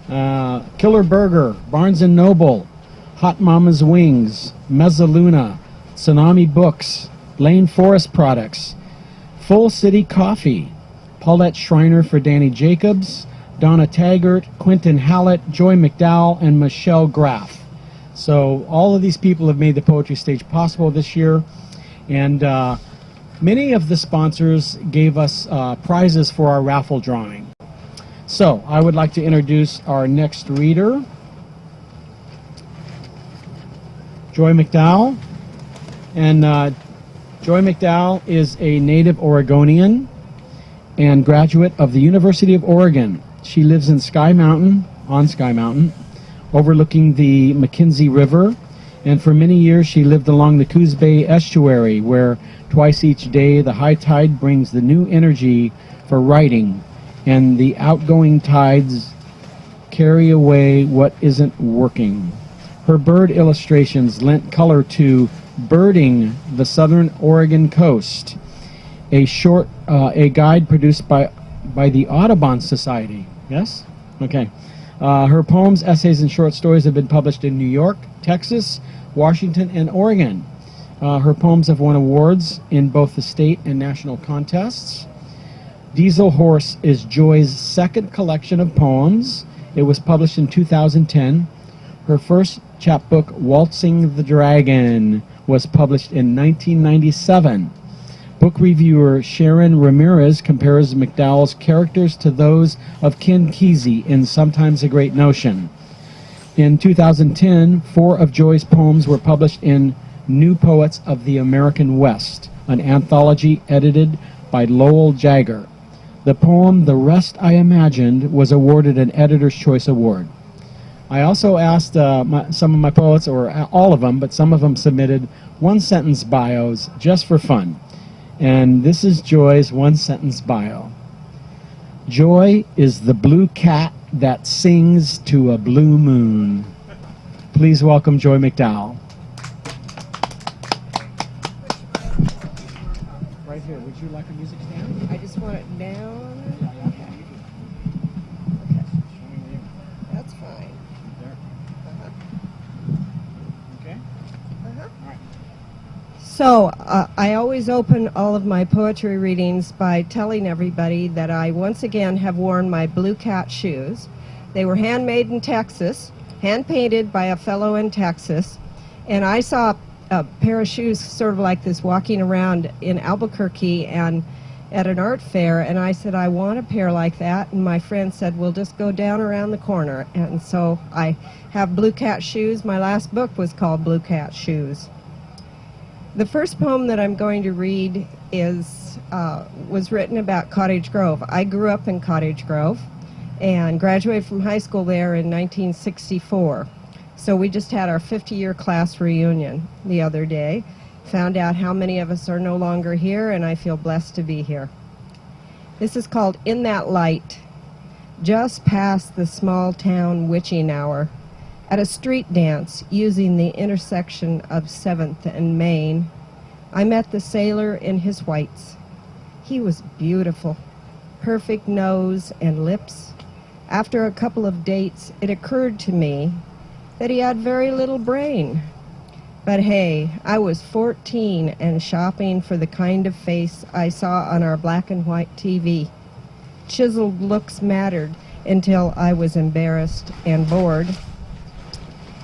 Killer Burger, Barnes & Noble, Hot Mama's Wings, Mezza, Tsunami Books, Lane Forest Products, Full City Coffee, Paulette Schreiner for Danny Jacobs, Donna Taggart, Quinton Hallett, Joy McDowell, and Michele Graf. So all of these people have made the poetry stage possible this year, and many of the sponsors gave us prizes for our raffle drawing. So I would like to introduce our next reader, Joy McDowell. And Joy McDowell is a native Oregonian and graduate of the University of Oregon. She lives in Sky Mountain, overlooking the McKenzie River. And for many years she lived along the Coos Bay estuary, where twice each day the high tide brings the new energy for writing, and the outgoing tides carry away what isn't working. Her bird illustrations lent color to Birding the Southern Oregon Coast, a guide produced by the Audubon Society. Yes? Okay. Her poems, essays, and short stories have been published in New York, Texas, Washington, and Oregon. Her poems have won awards in both the state and national contests. Diesel Horse is Joy's second collection of poems. It was published in 2010. Her first chapbook, Waltzing the Dragon, was published in 1997. Book reviewer Sharon Ramirez compares McDowell's characters to those of Ken Kesey in Sometimes a Great Notion. In 2010, 4 of Joy's poems were published in New Poets of the American West, an anthology edited by Lowell Jagger. The poem The Rest I Imagined was awarded an Editor's Choice Award. I also asked some of my poets, or all of them, but some of them submitted one-sentence bios just for fun. And this is Joy's one-sentence bio. Joy is the blue cat that sings to a blue moon. Please welcome Joy McDowell. Right here. Would you like a music stand? I just want it down. Okay. That's fine. There. Okay. Uh-huh. All right. So, I always open all of my poetry readings by telling everybody that I once again have worn my blue cat shoes. They were handmade in Texas, hand-painted by a fellow in Texas, and I saw a pair of shoes sort of like this walking around in Albuquerque and at an art fair, and I said, I want a pair like that, and my friend said, we'll just go down around the corner. And so I have blue cat shoes. My last book was called Blue Cat Shoes. The first poem that I'm going to read was written about Cottage Grove. I grew up in Cottage Grove and graduated from high school there in 1964. So we just had our 50-year class reunion the other day. Found out how many of us are no longer here, and I feel blessed to be here. This is called In That Light. Just past the small town witching hour, at a street dance using the intersection of 7th and Main, I met the sailor in his whites. He was beautiful, perfect nose and lips. After a couple of dates, it occurred to me that he had very little brain. But hey, I was 14 and shopping for the kind of face I saw on our black and white TV. Chiseled looks mattered until I was embarrassed and bored.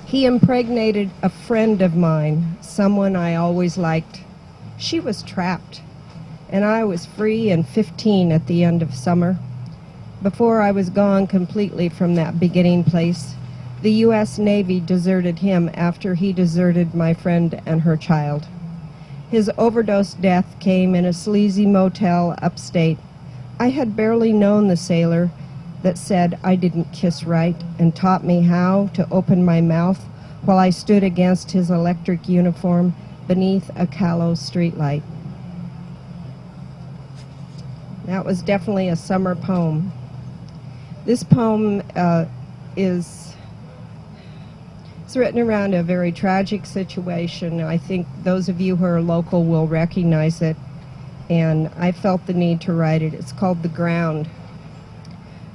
He impregnated a friend of mine, someone I always liked. She was trapped, and I was free and 15 at the end of summer. Before I was gone completely from that beginning place, the U.S. Navy deserted him after he deserted my friend and her child. His overdose death came in a sleazy motel upstate. I had barely known the sailor that said I didn't kiss right and taught me how to open my mouth while I stood against his electric uniform beneath a callow streetlight. That was definitely a summer poem. This poem is written around a very tragic situation. I think those of you who are local will recognize it, and I felt the need to write it. It's called The Ground.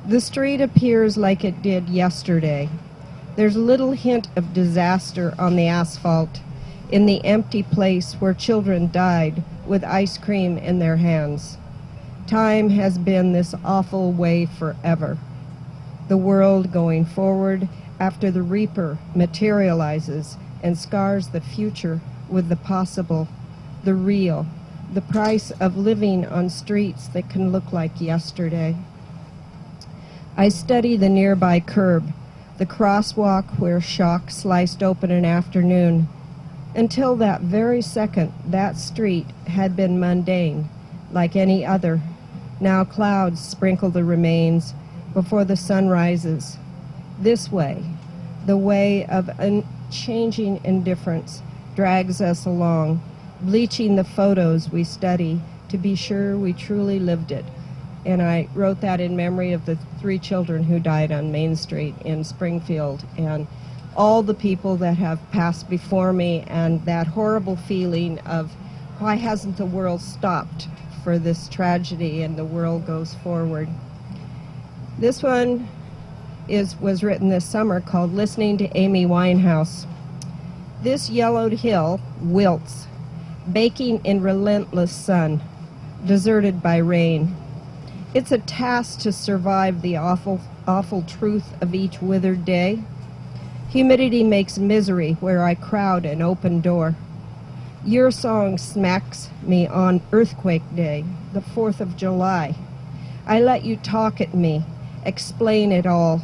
The street appears like it did yesterday. There's little hint of disaster on the asphalt, in the empty place where children died with ice cream in their hands. Time has been this awful way forever. The world going forward after the reaper materializes and scars the future with the possible, the real, the price of living on streets that can look like yesterday. I study the nearby curb, the crosswalk where shock sliced open an afternoon. Until that very second, that street had been mundane, like any other. Now clouds sprinkle the remains before the sun rises. This way, the way of unchanging indifference, drags us along, bleaching the photos we study to be sure we truly lived it. And I wrote that in memory of the 3 children who died on Main Street in Springfield, and all the people that have passed before me, and that horrible feeling of why hasn't the world stopped for this tragedy and the world goes forward. This one was written this summer, called Listening to Amy Winehouse. This yellowed hill wilts, baking in relentless sun, deserted by rain. It's a task to survive the awful, awful truth of each withered day. Humidity makes misery where I crowd an open door. Your song smacks me on Earthquake Day, the 4th of July. I let you talk at me, explain it all.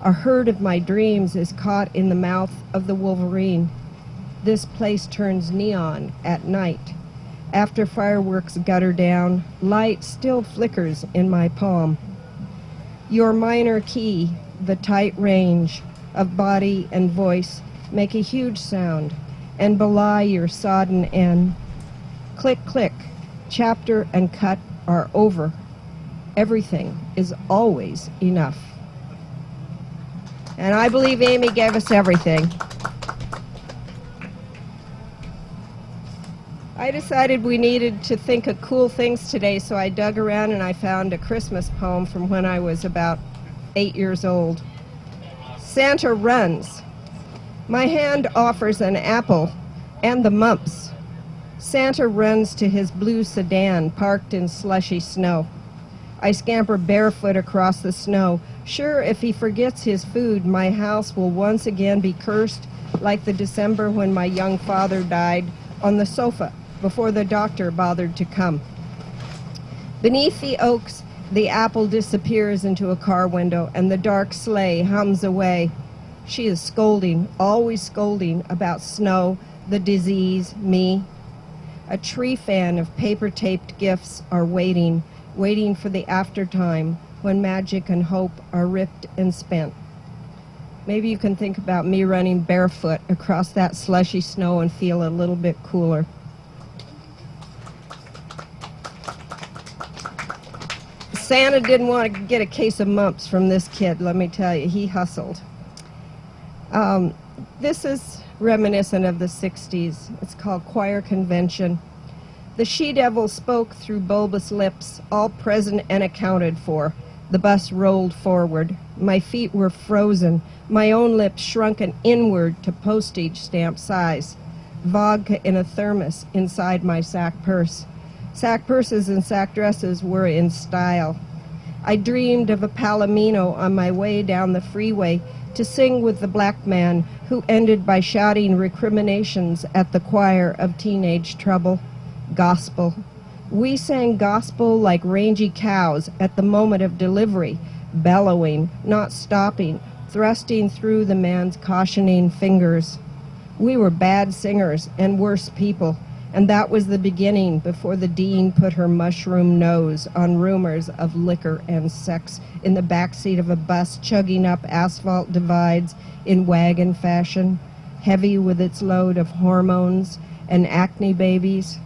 A herd of my dreams is caught in the mouth of the Wolverine. This place turns neon at night. After fireworks gutter down, light still flickers in my palm. Your minor key, the tight range of body and voice, make a huge sound and belie your sodden end. Click, click, chapter and cut are over. Everything is always enough. And I believe Amy gave us everything. I decided we needed to think of cool things today, so I dug around and I found a Christmas poem from when I was about 8 years old. Santa runs. My hand offers an apple and the mumps. Santa runs to his blue sedan parked in slushy snow. I scamper barefoot across the snow. Sure, if he forgets his food, my house will once again be cursed, like the December when my young father died on the sofa before the doctor bothered to come. Beneath the oaks, the apple disappears into a car window, and the dark sleigh hums away. She is scolding, always scolding, about snow, the disease, me. A tree fan of paper-taped gifts are waiting for the aftertime when magic and hope are ripped and spent. Maybe you can think about me running barefoot across that slushy snow and feel a little bit cooler. Santa didn't want to get a case of mumps from this kid, let me tell you. He hustled. This is reminiscent of the 60s. It's called Choir Convention. The she-devil spoke through bulbous lips, all present and accounted for. The bus rolled forward. My feet were frozen, my own lips shrunken inward to postage stamp size. Vodka in a thermos inside my sack purse. Sack purses and sack dresses were in style. I dreamed of a palomino on my way down the freeway to sing with the black man who ended by shouting recriminations at the choir of teenage trouble. Gospel. We sang gospel like rangy cows at the moment of delivery, bellowing, not stopping, thrusting through the man's cautioning fingers. We were bad singers and worse people, and that was the beginning before the dean put her mushroom nose on rumors of liquor and sex in the backseat of a bus chugging up asphalt divides in wagon fashion, heavy with its load of hormones and acne babies,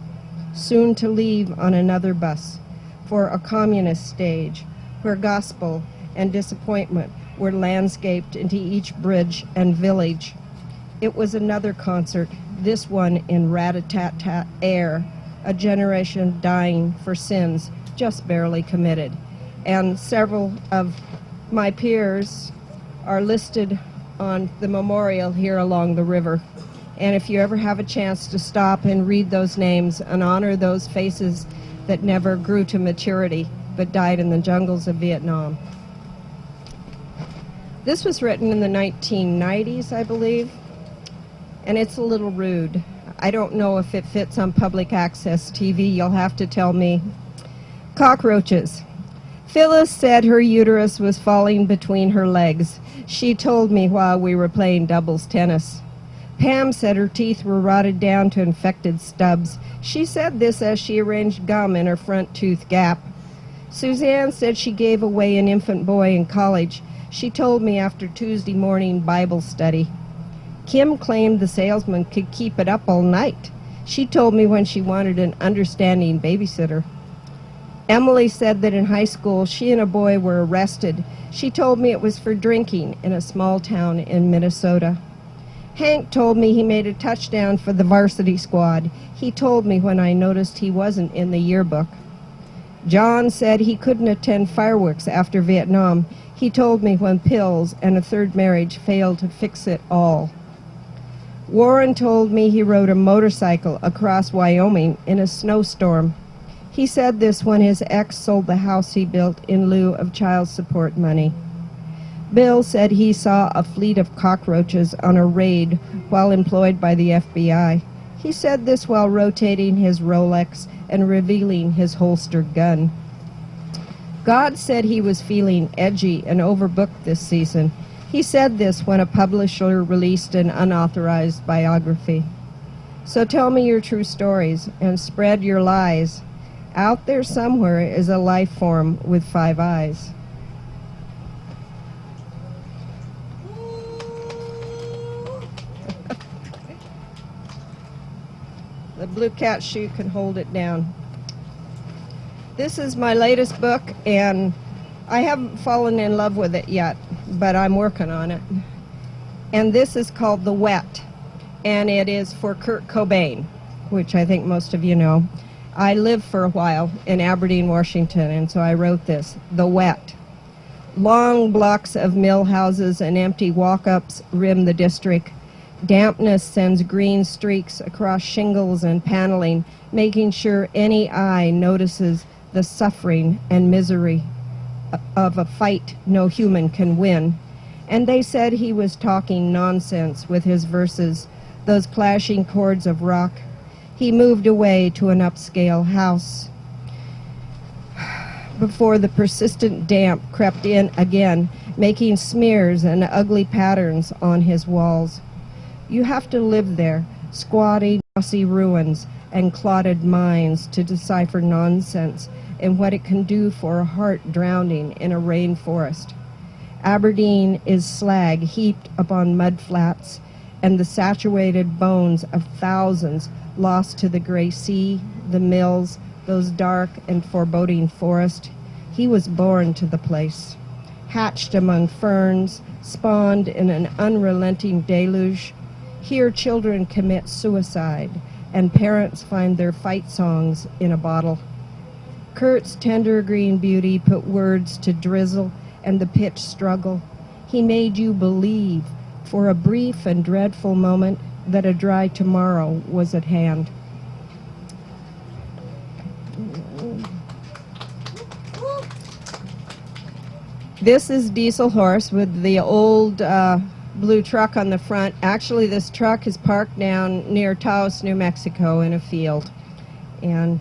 soon to leave on another bus for a communist stage where gospel and disappointment were landscaped into each bridge and village. It was another concert, this one in rat-a-tat-tat air, a generation dying for sins just barely committed. And several of my peers are listed on the memorial here along the river. And if you ever have a chance to stop and read those names and honor those faces that never grew to maturity but died in the jungles of Vietnam. This was written in the 1990s, I believe, and it's a little rude. I don't know if it fits on public access TV. You'll have to tell me. Cockroaches. Phyllis said her uterus was falling between her legs. She told me while we were playing doubles tennis. Pam said her teeth were rotted down to infected stubs. She said this as she arranged gum in her front tooth gap. Suzanne said she gave away an infant boy in college. She told me after Tuesday morning Bible study. Kim claimed the salesman could keep it up all night. She told me when she wanted an understanding babysitter. Emily said that in high school she and a boy were arrested. She told me it was for drinking in a small town in Minnesota. Hank told me he made a touchdown for the varsity squad. He told me when I noticed he wasn't in the yearbook. John said he couldn't attend fireworks after Vietnam. He told me when pills and a third marriage failed to fix it all. Warren told me he rode a motorcycle across Wyoming in a snowstorm. He said this when his ex sold the house he built in lieu of child support money. Bill said he saw a fleet of cockroaches on a raid while employed by the FBI. He said this while rotating his Rolex and revealing his holstered gun. God said he was feeling edgy and overbooked this season. He said this when a publisher released an unauthorized biography. So tell me your true stories and spread your lies. Out there somewhere is a life form with 5 eyes. The blue cat shoe can hold it down. This is my latest book, and I haven't fallen in love with it yet, but I'm working on it. And this is called The Wet, and it is for Kurt Cobain, which I think most of you know. I lived for a while in Aberdeen, Washington, and so I wrote this, The Wet. Long blocks of mill houses and empty walk-ups rim the district. Dampness sends green streaks across shingles and paneling, making sure any eye notices the suffering and misery of a fight no human can win. And they said he was talking nonsense with his verses, those clashing chords of rock. He moved away to an upscale house before the persistent damp crept in again, making smears and ugly patterns on his walls. You have to live there, squatty, mossy ruins and clotted mines to decipher nonsense and what it can do for a heart drowning in a rainforest. Aberdeen is slag heaped upon mud flats and the saturated bones of thousands lost to the gray sea, the mills, those dark and foreboding forests. He was born to the place, hatched among ferns, spawned in an unrelenting deluge. Here children commit suicide, and parents find their fight songs in a bottle. Kurt's tender green beauty put words to drizzle and the pitch struggle. He made you believe, for a brief and dreadful moment, that a dry tomorrow was at hand. This is Diesel Horse with the old blue truck on the front. Actually, this truck is parked down near Taos, New Mexico in a field. And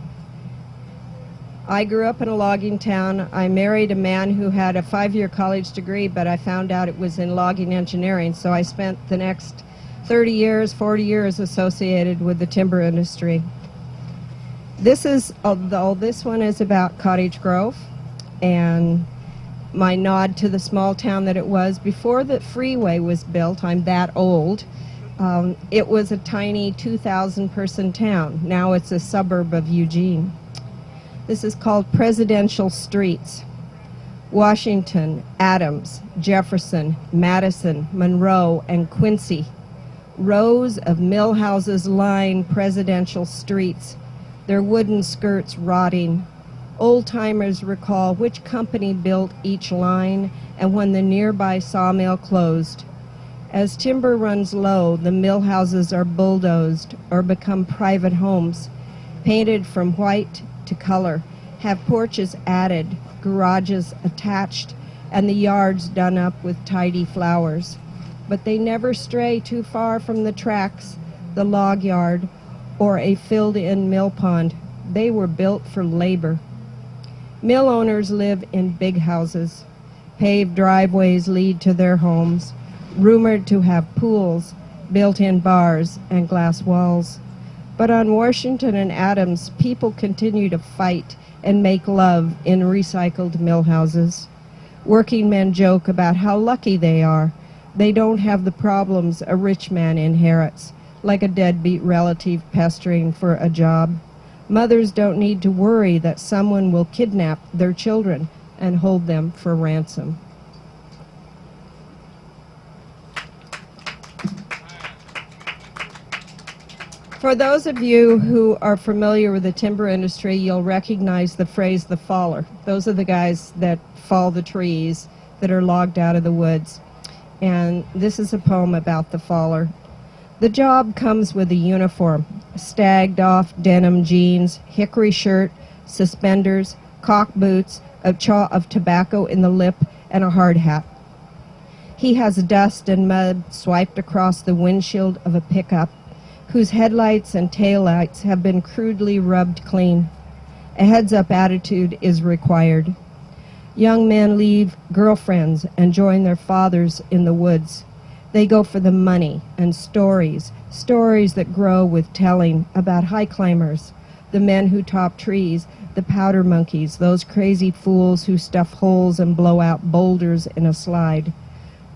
I grew up in a logging town. I married a man who had a 5-year college degree, but I found out it was in logging engineering, so I spent the next 30 years, 40 years associated with the timber industry. This one is about Cottage Grove, and my nod to the small town that it was. Before the freeway was built, I'm that old, it was a tiny 2,000 person town. Now it's a suburb of Eugene. This is called Presidential Streets. Washington, Adams, Jefferson, Madison, Monroe, and Quincy. Rows of mill houses line presidential streets, their wooden skirts rotting. Old-timers recall which company built each line and when the nearby sawmill closed. As timber runs low, the mill houses are bulldozed or become private homes, painted from white to color, have porches added, garages attached, and the yards done up with tidy flowers. But they never stray too far from the tracks, the log yard, or a filled-in mill pond. They were built for labor. Mill owners live in big houses. Paved driveways lead to their homes, rumored to have pools, built-in bars, and glass walls. But on Washington and Adams, people continue to fight and make love in recycled mill houses. Working men joke about how lucky they are. They don't have the problems a rich man inherits, like a deadbeat relative pestering for a job. Mothers don't need to worry that someone will kidnap their children and hold them for ransom. For those of you who are familiar with the timber industry, you'll recognize the phrase the faller. Those are the guys that fall the trees that are logged out of the woods. And this is a poem about the faller. The job comes with a uniform, stagged off denim jeans, hickory shirt, suspenders, cock boots, a chaw of tobacco in the lip, and a hard hat. He has dust and mud swiped across the windshield of a pickup, whose headlights and taillights have been crudely rubbed clean. A heads-up attitude is required. Young men leave girlfriends and join their fathers in the woods. They go for the money and stories that grow with telling about high climbers, the men who top trees, the powder monkeys, those crazy fools who stuff holes and blow out boulders in a slide.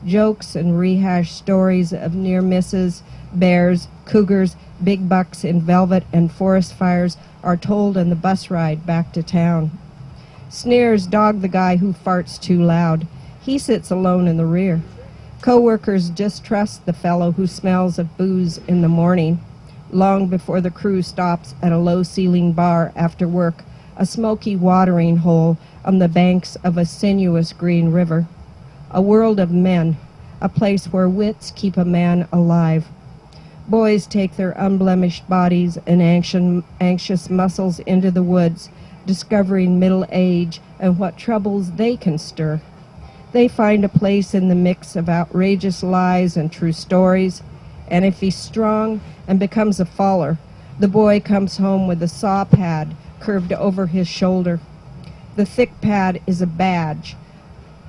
Jokes and rehashed stories of near misses, bears, cougars, big bucks in velvet, and forest fires are told on the bus ride back to town. Sneers dog the guy who farts too loud. He sits alone in the rear. Co-workers distrust the fellow who smells of booze in the morning, long before the crew stops at a low-ceiling bar after work, a smoky watering hole on the banks of a sinuous green river. A world of men, a place where wits keep a man alive. Boys take their unblemished bodies and anxious muscles into the woods, discovering middle age and what troubles they can stir. They find a place in the mix of outrageous lies and true stories, and if he's strong and becomes a faller, the boy comes home with a saw pad curved over his shoulder. The thick pad is a badge,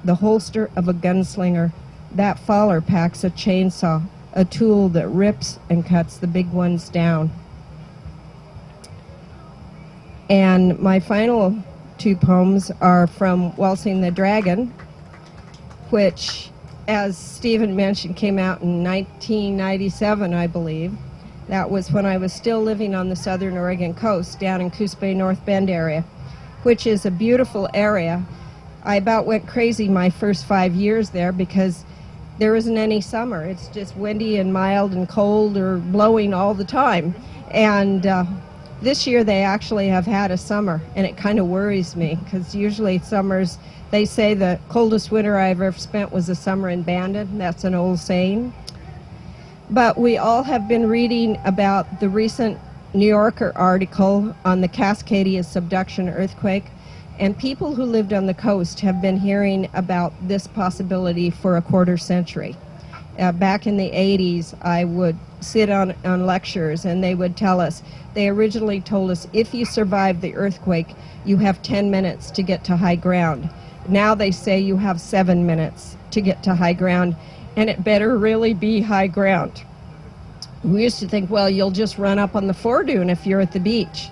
the holster of a gunslinger. That faller packs a chainsaw, a tool that rips and cuts the big ones down. And my final two poems are from Waltzing the Dragon, which, as Stephen mentioned, came out in 1997, I believe. That was when I was still living on the southern Oregon coast, down in Coos Bay, North Bend area, which is a beautiful area. I about went crazy my first 5 years there because there isn't any summer. It's just windy and mild and cold or blowing all the time. And this year they actually have had a summer, and it kind of worries me because usually summers, they say the coldest winter I've ever spent was a summer in Bandon. That's an old saying. But we all have been reading about the recent New Yorker article on the Cascadia subduction earthquake, and people who lived on the coast have been hearing about this possibility for a quarter century. Back in the 80s, I would sit on lectures, and they would tell us, they originally told us, if you survive the earthquake, you have 10 minutes to get to high ground. Now they say you have 7 minutes to get to high ground, and it better really be high ground. We used to think, well, you'll just run up on the foredune if you're at the beach.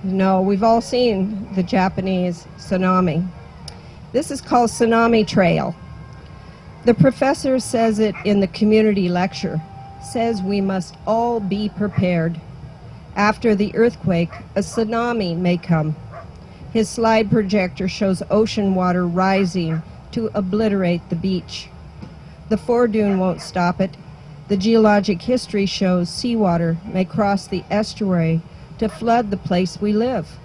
No, we've all seen the Japanese tsunami. This is called Tsunami Trail. The professor says it in the community lecture, says we must all be prepared. After the earthquake, a tsunami may come. His slide projector shows ocean water rising to obliterate the beach. The foredune won't stop it. The geologic history shows seawater may cross the estuary to flood the place we live.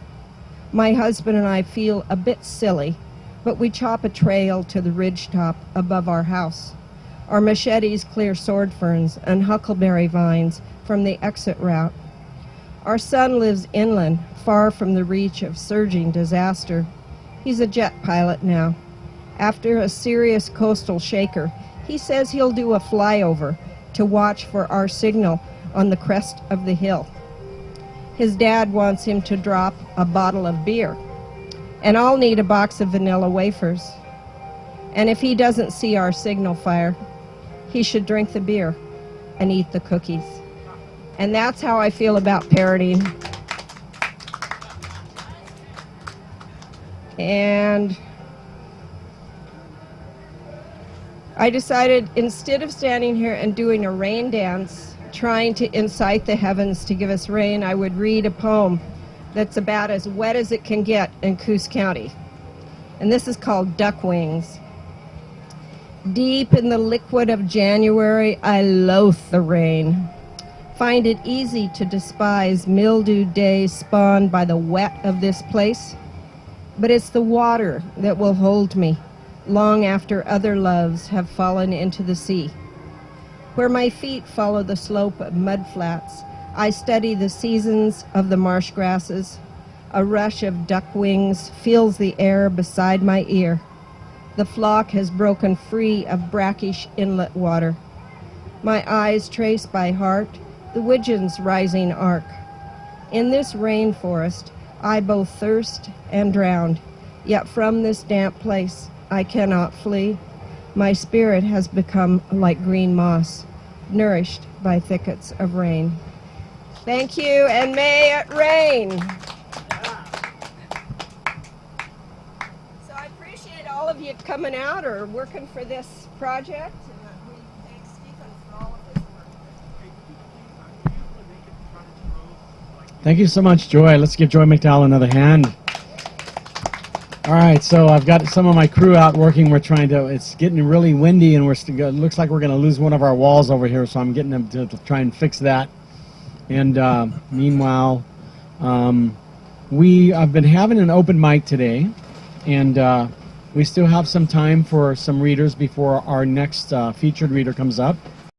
My husband and I feel a bit silly, but we chop a trail to the ridgetop above our house. Our machetes clear sword ferns and huckleberry vines from the exit route. Our son lives inland, far from the reach of surging disaster. He's a jet pilot now. After a serious coastal shaker, he says he'll do a flyover to watch for our signal on the crest of the hill. His dad wants him to drop a bottle of beer, and I'll need a box of vanilla wafers. And if he doesn't see our signal fire, he should drink the beer and eat the cookies. And that's how I feel about parenting. And I decided, instead of standing here and doing a rain dance, trying to incite the heavens to give us rain, I would read a poem that's about as wet as it can get in Coos County. And this is called Duck Wings. Deep in the liquid of January, I loathe the rain. Find it easy to despise mildewed days spawned by the wet of this place. But it's the water that will hold me long after other loves have fallen into the sea. Where my feet follow the slope of mud flats, I study the seasons of the marsh grasses. A rush of duck wings fills the air beside my ear. The flock has broken free of brackish inlet water. My eyes trace by heart the Widgeon's rising arc. In this rainforest, I both thirst and drown, yet from this damp place I cannot flee. My spirit has become like green moss, nourished by thickets of rain. Thank you, and may it rain. So I appreciate all of you coming out or working for this project. And we thank Stephen for all of his work. Thank you so much, Joy. Let's give Joy McDowell another hand. All right, so I've got some of my crew out working. We're trying to, it's getting really windy, and it looks like we're going to lose one of our walls over here, so I'm getting them to try and fix that. And meanwhile, I've been having an open mic today, and we still have some time for some readers before our next featured reader comes up.